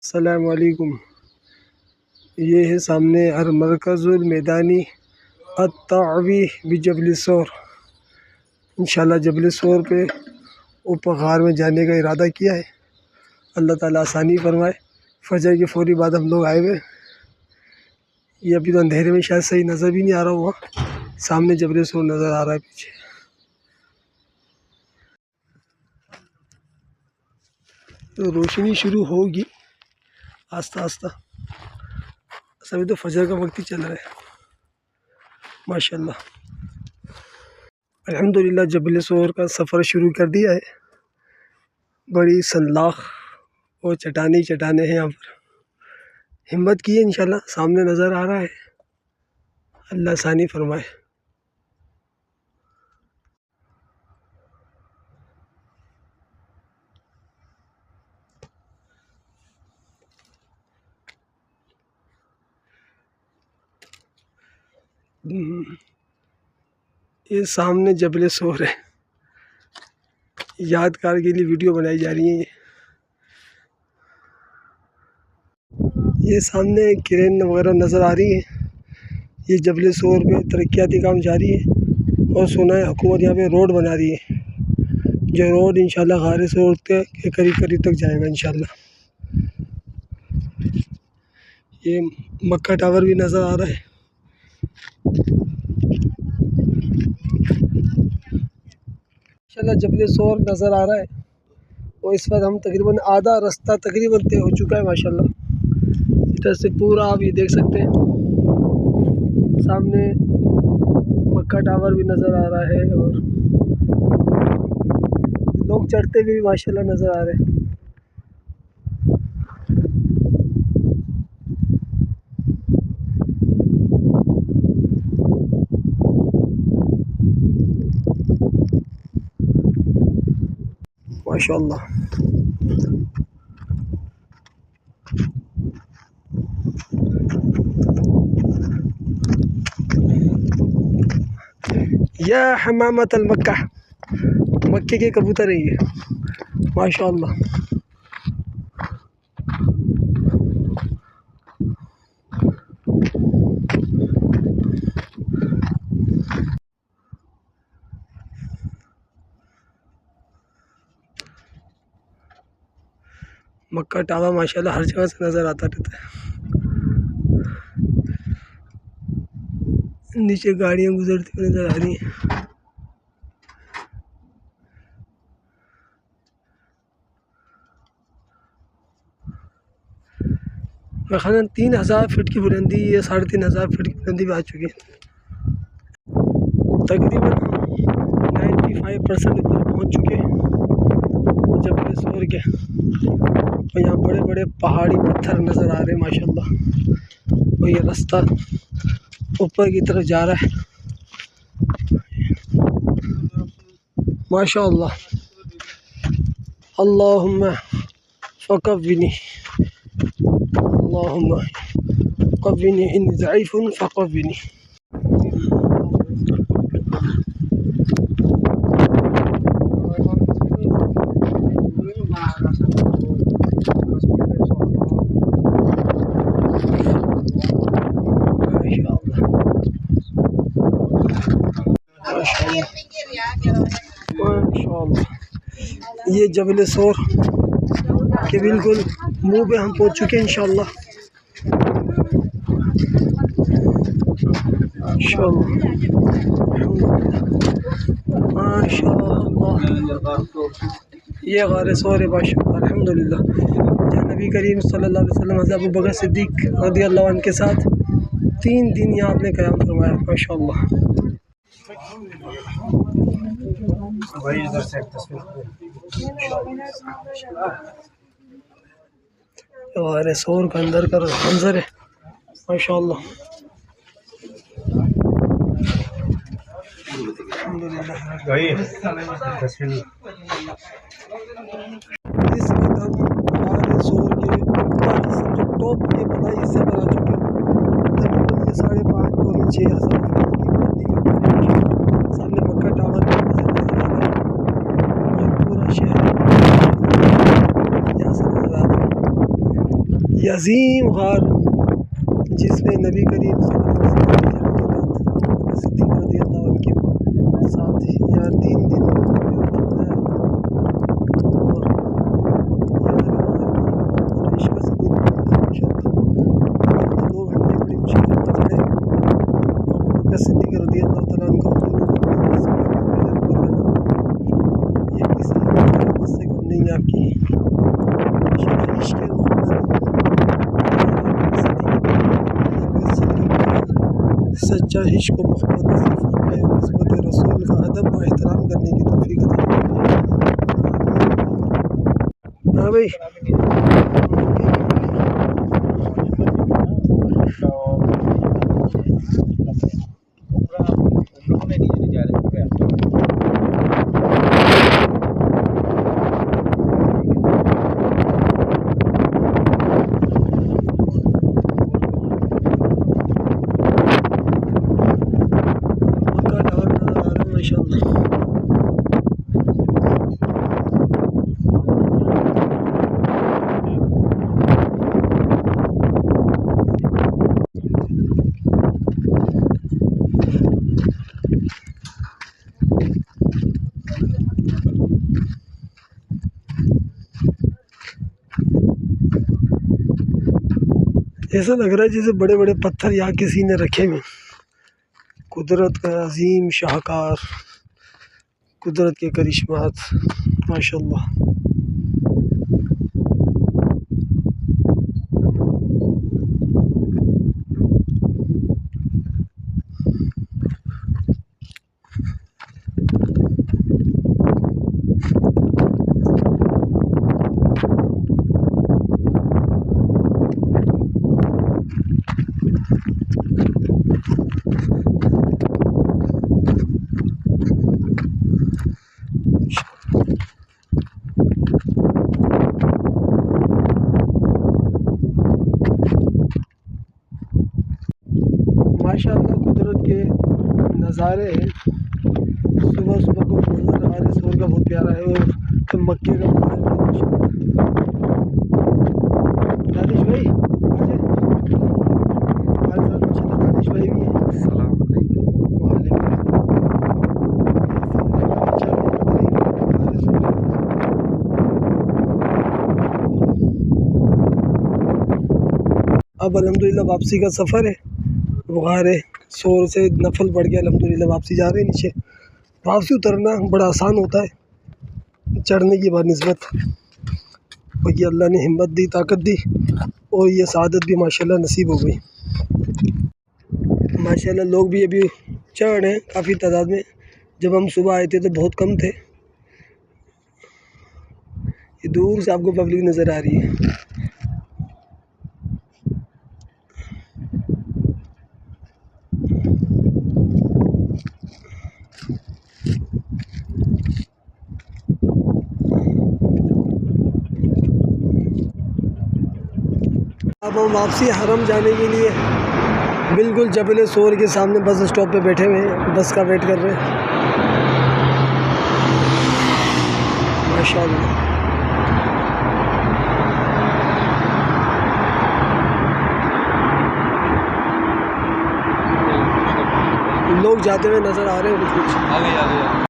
अस्सलाम वालेकुम। ये है सामने मरकज़ुल मैदानी अत्तावी बिजबल सौर। इंशाल्लाह जबल सौर पे ऊपर गार में जाने का इरादा किया है। अल्लाह ताला आसानी फरमाए। फजर के फौरी बाद हम लोग आए हुए। ये अभी तो अंधेरे में शायद सही नज़र भी नहीं आ रहा हुआ। सामने जबल सौर नज़र आ रहा है पीछे। तो रोशनी शुरू होगी आस्ता आस्ता। अभी तो फजर का वक्त ही चल रहा है। माशाल्लाह अल्हम्दुलिल्लाह जबल सौर का सफ़र शुरू कर दिया है। बड़ी सनलाख और चटाने चटाने हैं यहाँ पर। हिम्मत की है इंशाल्लाह। सामने नज़र आ रहा है। अल्लाह आसानी फरमाए। ये सामने जबल सौर है। यादगार के लिए वीडियो बनाई जा रही है। ये सामने क्रेन वगैरह नज़र आ रही है। ये जबल सौर पे तरक्याती काम जारी है। और सुना है हुकूमत यहाँ पे रोड बना रही है। जो रोड इंशाल्लाह गारे सौर के करीब करीब तक जाएगा इंशाल्लाह। ये मक्का टावर भी नज़र आ रहा है। इंशाल्लाह जबल सौर नज़र आ रहा है। और इस वक्त हम तकरीबन आधा रास्ता तकरीबन तय हो चुका है माशाल्लाह। इधर से पूरा आप ये देख सकते हैं। सामने मक्का टावर भी नज़र आ रहा है और लोग चढ़ते हुए भी माशाल्लाह नज़र आ रहे हैं। माशाल्लाह या हमामत अल मक्का, मक्के के कबूतर है ये माशाल्लाह। मक्का टावर माशाल्लाह हर जगह से नज़र आता रहता है। नीचे गाड़ियाँ गुजरती हुई नज़र आ रही हैं। मेरे ख्याल 3000 फीट की बुलंदी या 3500 फीट की बुलंदी भी आ चुकी है। तकरीबन 95% ऊपर पहुँच चुके हैं जबल सौर के। और यहाँ बड़े बड़े पहाड़ी पत्थर नज़र आ रहे हैं माशाल्लाह। और ये रास्ता ऊपर की तरफ जा रहा है माशाल्लाह। अल्लाहुम्मा फ़क़व्विनी, अल्लाहुम्मा क़व्विनी इन्नी ज़ईफ़ुन फ़क़व्विनी। माशाल्लाह ये जबल सौर के बिल्कुल मुंह पे हम पहुंच चुके हैं इंशाल्लाह। माशाल्लाह ये गारे सौर माशाल्लाह अल्हम्दुलिल्लाह। जहाँ नबी करीम सल्लल्लाहु अलैहि वसल्लम हज़रत अबू बकर सिद्दीक़ रज़ियल्लाहु अन्हु के साथ 3 दिन यहाँ आपने क़याम फरमाया माशाल्लाह। गारे सौर का अंदर का मंजर है माशाल्लाह। इस वक्त हम गारे सौर के ऊपर जो टॉप के बड़ा हिस्से पर आ चुके हैं। तकरीबन ये 5.5 पौने 6 हज़ार की बुलंदी के ऊपर। सामने मक्का टावर नज़र आ रहा है। ये पूरा शहर यहाँ से नज़र आ रहा है। ये अजीम गार जिसमें नबी करीम सिद्दीक़ रज़ियल्लाहु अन्हु के साथ यहाँ 3 दिन सिद्दीक़ रज़ियल्लाहु तआला अन्हु ये किसी से कम नहीं आपकी सच्चा इश्क को मोहब्बत नसीब फरमाए और निस्बत रसूल का अदब व एहतराम करने की तौफीक अता फरमाए। हाँ भाई ऐसा लग रहा है जैसे बड़े बड़े पत्थर यहाँ किसी ने रखे हुए। कुदरत का अजीम शाहकार, कुदरत के करिश्मात माशाअल्लाह। माशाअल्लाह कुदरत के नज़ारे सुबह सुबह को मंजर आ रहे सूर का बहुत प्यारा है। और तो मक्के का दानिश भाई हमारे साथ माशाअल्लाह दानिश भाई भी हैं। अस्सलाम अब अल्हम्दुलिल्लाह वापसी का सफ़र है। बुखारे शोर से नफल पड़ गया, अल्हम्दुलिल्लाह वापसी जा रहे हैं नीचे। वापसी उतरना बड़ा आसान होता है चढ़ने की बानिस्बत, क्योंकि अल्लाह ने हिम्मत दी, ताकत दी और ये सआदत भी माशाल्लाह नसीब हो गई। माशाल्लाह लोग भी अभी चढ़ रहे हैं काफ़ी तादाद में। जब हम सुबह आए थे तो बहुत कम थे। ये दूर से आपको पब्लिक नज़र आ रही है। अब हम वापसी हरम जाने के लिए बिल्कुल जबल सोर के सामने बस स्टॉप पे बैठे हुए हैं, बस का वेट कर रहे हैं। माशाअल्लाह लोग जाते हुए नज़र आ रहे हैं कुछ कुछ।